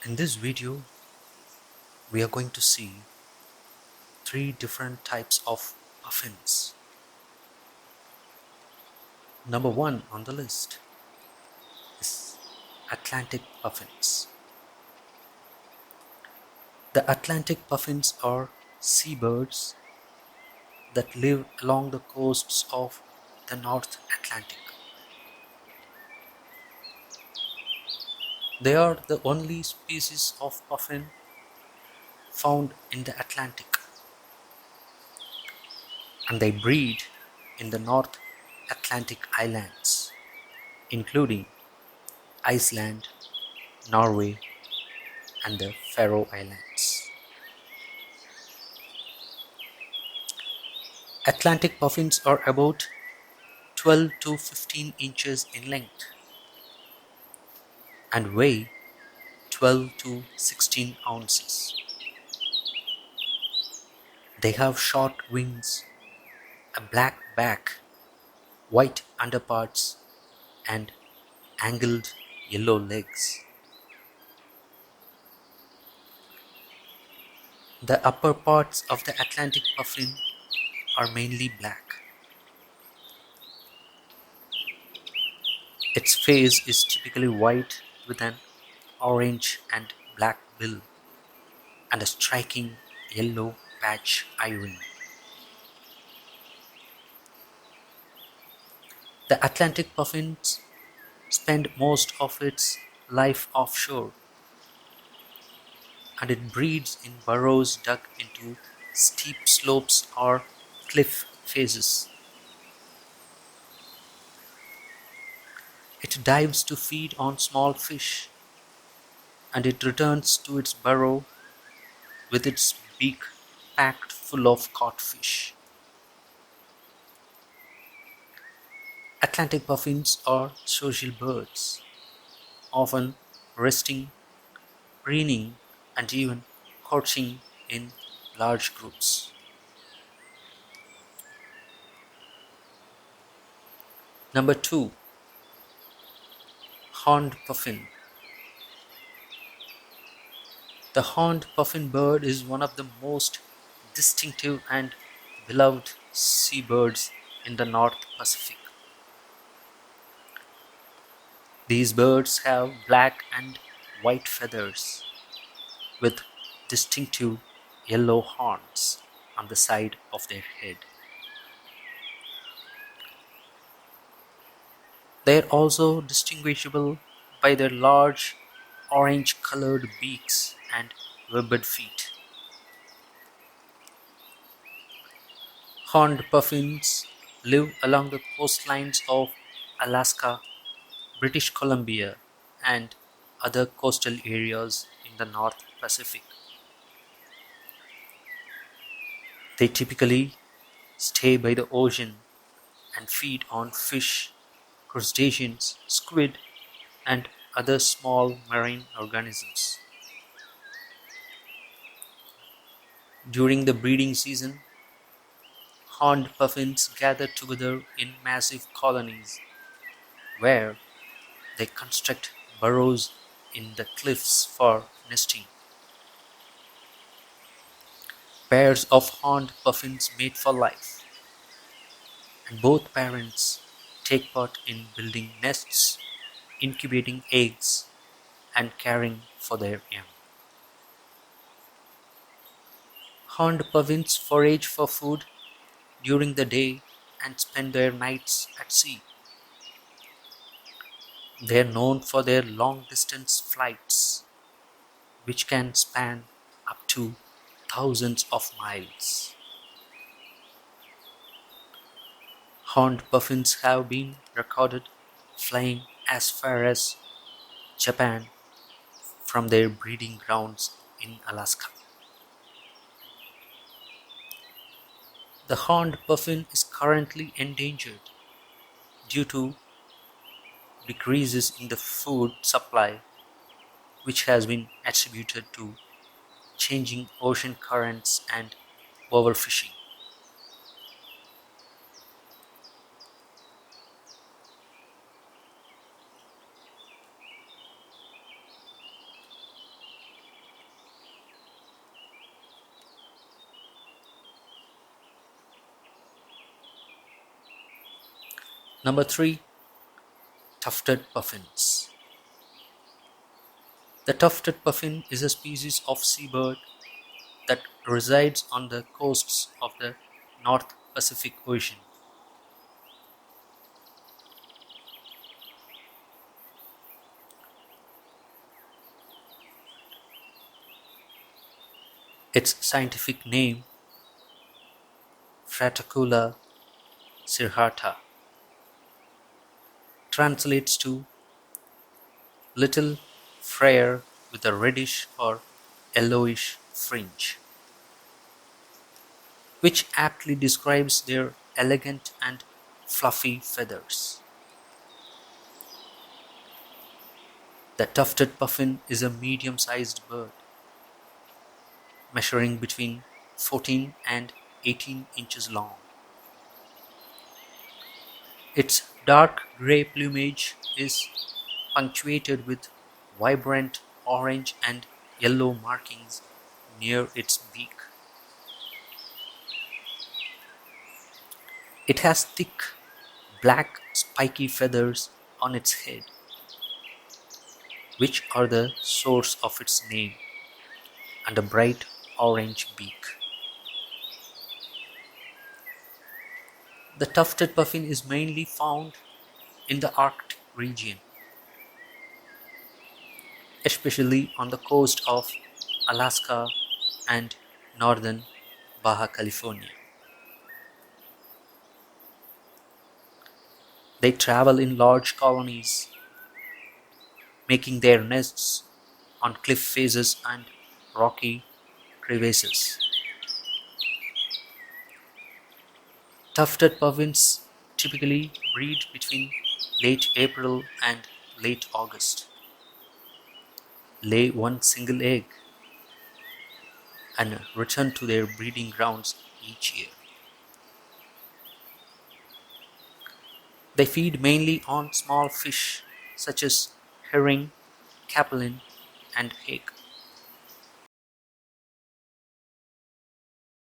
In this video, we are going to see three different types of puffins. Number one on the list is Atlantic puffins. The Atlantic puffins are seabirds that live along the coasts of the North Atlantic. They are the only species of puffin found in the Atlantic, and they breed in the North Atlantic islands, including Iceland, Norway, and the Faroe Islands. Atlantic puffins are about 12 to 15 inches in length and weigh 12 to 16 ounces. They have short wings, a black back, white underparts, and angled yellow legs. The upper parts of the Atlantic puffin are mainly black. Its face is typically white with an orange and black bill and a striking yellow patch eye ring. The Atlantic puffin spends most of its life offshore, and it breeds in burrows dug into steep slopes or cliff faces. It dives to feed on small fish, and it returns to its burrow with its beak packed full of caught fish. Atlantic puffins are social birds, often resting, preening, and even courting in large groups. Number two, horned puffin. The horned puffin bird is one of the most distinctive and beloved seabirds in the North Pacific. These birds have black and white feathers with distinctive yellow horns on the side of their head. They are also distinguishable by their large orange-colored beaks and webbed feet. Horned puffins live along the coastlines of Alaska, British Columbia, and other coastal areas in the North Pacific. They typically stay by the ocean and feed on fish, crustaceans, squid, and other small marine organisms. During the breeding season, horned puffins gather together in massive colonies where they construct burrows in the cliffs for nesting. Pairs of horned puffins mate for life, and both parents take part in building nests, incubating eggs, and caring for their young. Horned puffins forage for food during the day and spend their nights at sea. They are known for their long distance flights, which can span up to thousands of miles. Horned puffins have been recorded flying as far as Japan from their breeding grounds in Alaska. The horned puffin is currently endangered due to decreases in the food supply, which has been attributed to changing ocean currents and overfishing. Number 3, Tufted Puffins. The tufted puffin is a species of seabird that resides on the coasts of the North Pacific Ocean. Its scientific name, Fratacula cirrhata, translates to little friar with a reddish or yellowish fringe, which aptly describes their elegant and fluffy feathers. The tufted puffin is a medium-sized bird, measuring between 14 and 18 inches long. Its dark gray plumage is punctuated with vibrant orange and yellow markings near its beak. It has thick, black, spiky feathers on its head, which are the source of its name, and a bright orange beak. The tufted puffin is mainly found in the Arctic region, especially on the coast of Alaska and northern Baja California. They travel in large colonies, making their nests on cliff faces and rocky crevices. Tufted puffins typically breed between late April and late August, lay one single egg, and return to their breeding grounds each year. They feed mainly on small fish such as herring, capelin, and hake.